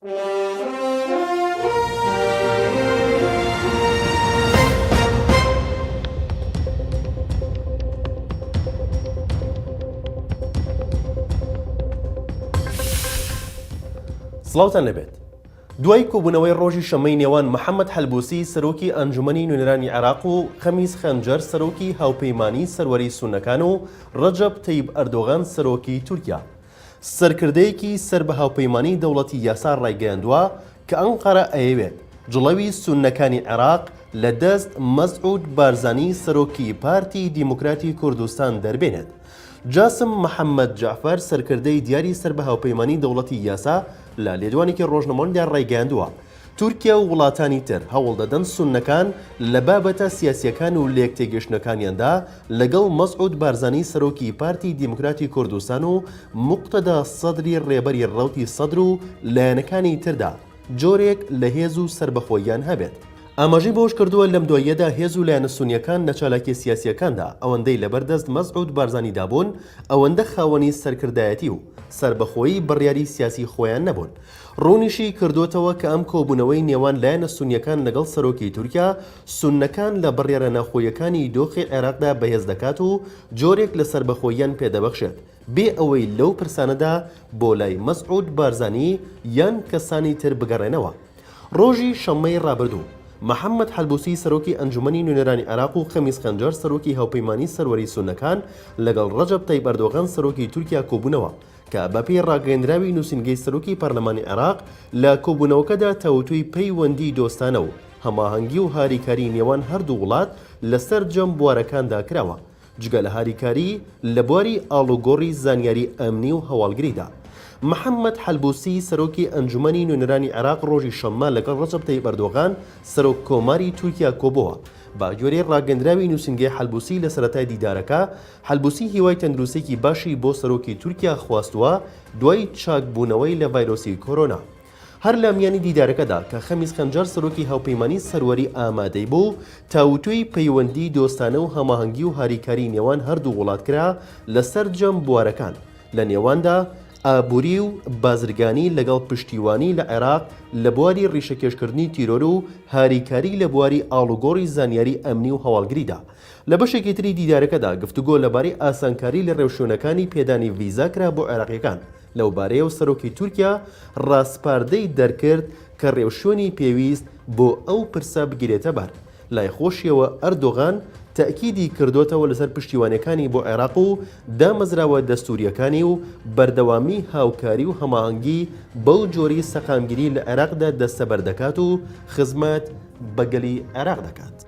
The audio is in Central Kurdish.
سڵاوتان لەبێت. دوای کۆبوونەوەی ڕۆژی شەمەی نێوان محەممەد حەلبوسی سەرۆکی ئەنجومەنی نوێنەرانی عێراق و خەمیس خەنجەر سەرۆکی هاوپەیمانی سەروەری سوننەکان و ڕەجەب تەیب ئەردۆغان سەرۆکی تورکیا سەرکردەیەکی سەر بە هاوپەیمانی دەوڵەتی یاسا ڕایگەیاندووە کە ئەنقەرە ئەیەوێت جوڵەوی سوننەکانی عێراق لە دەست مەسعود بارزانی سەرۆکی پارتی دیموکراتی کوردستان دەربێنێت. جاسم محەممەد جعفەر سەرکردەی دیاری سەر بە هاوپەیمانی دەوڵەتی یاسا لە لێدوانێکی ڕۆژنەمەدا ڕایگەیاندووە تورکیا و وڵاتانی تر هەوڵ دەدەن سوننەکان لە بابەتە سیاسیەکان و لە یەکتێگەشتنەکانیاندا لەگەڵ مەسعود بارزانی سەرۆکی پارتی دیموکراتی کوردستان و موقتەدا سەدری ڕێبەری ڕەوتی سەدر و لایەنەکانی تردا جۆرێک لە هێز و سربەخۆییان هەبێت. ئاماژەی بۆش کردووە لەم دواییەدا هێز و لایەنە سونیەکان لە چالاکی سیاسیەکاندا ئەوەندەی لەبەردەست مەسعود بارزانی دابوون ئەوەندە خاوەنی سەرکردایەتی و سربەخۆیی بڕیاری سیاسی خۆیان نەبوون. ڕوونیشی کردوتەوە کە ئەم کۆبوونەوەی نێوان لایەنە سونیەکان لەگەڵ سەرۆکی تورکیا سوننەکان لە بڕیارە ناخۆیەکانی دۆخی عێراقدا بەهێز دەکات و جۆرێک لە سربەخۆییان پێدەبەخشێت بێ ئەوەی لەو پرسانەدا بۆ لای مەسعود بارزانی یان کەسانی تر بگەڕێنەوە. ڕۆژی شەمەی ڕابردوو محەممەد حەلبوسی سەرۆکی ئەنجومەنی نوێنەرانی عێراق و خەمیس خەنجەر سەرۆکی هاوپەیمانی سەروەری سوننەکان لەگەڵ ڕەجەب تەیب ئەردۆغان سەرۆکی تورکیا کۆبوونەوە کە بەپێی ڕاگەیەندراوی نووسینگەی سەرۆکی پەرلەمانی عێراق لە کۆبوونەوەکەدا تەوتوی پەیوەندی دۆستانە و هەماهەنگی و هاریکاری نێوان هەردوو وڵات لەسەر جەم بوارەکاندا کراوە جگە لە هاریکاری لە بواری ئاڵوگۆڕی زانیاری ئەمنی و هەواڵگریدا. محەممەد حەلبوسی سەرۆکی ئەنجومەنی نوێنەرانی عێراق ڕۆژی شەممە لەگەڵ ڕەجەب تەیب ئەردۆغان سەرۆک کۆماری تورکیا کۆبووە. با گوێرەی ڕاگەندراوی نووسینگەی حەلبوسی لە سەرەتای دیدارەکە حەلبوسی هیوای تەندروستێکی باشی بۆ سەرۆکی تورکیا خواستووە دوای چاکبوونەوەی لە ڤایرۆسی کۆرۆنا. هەر لە میانی دیدارەکەدا کە خەمیس خەنجەر سەرۆکی هاوپەیمانی سەروەری ئامادەی بوو تاوتوی پەیوەندی دۆستانە و هەماهەنگی و هاریکاری نێوان هەردوو وڵات کرا لەسەر جەم بوارەکان لە نێواندا ئابووری و بازرگانی لەگەڵ پشتیوانی لە عێراق لە بواری ڕیشەکێشکردنی تیرۆر و هاریکاری لە بواری ئاڵوگۆڕی زانیاری ئەمنی و هەواڵگریدا. لە بەشێکی تری دیدارەکەدا گفتوگۆ لەبارەی ئاسانکاری لە ڕێوشوێنەکانی پێدانی ڤیزا کرا بۆ عێراقیەکان لەو بارەیە و سەرۆکی تورکیا ڕاستپاردەی دەرکرد کە ڕێوشوێنی پێویست بۆ ئەو پرسە بگرێتە بەر. لای خۆشیەوە ئەردۆغان تەکیدی کردوتەوە لەسەر پشتیوانەکانی بۆ عێراق و دامەزراوە دەستوریەکانی و بەردەوامی هاوکاری و هەماهەنگی بەو جۆری سەقامگیری لە عێراقدا دەستەبەر دەکات و خزمەت بەگەلی عێراق دەکات.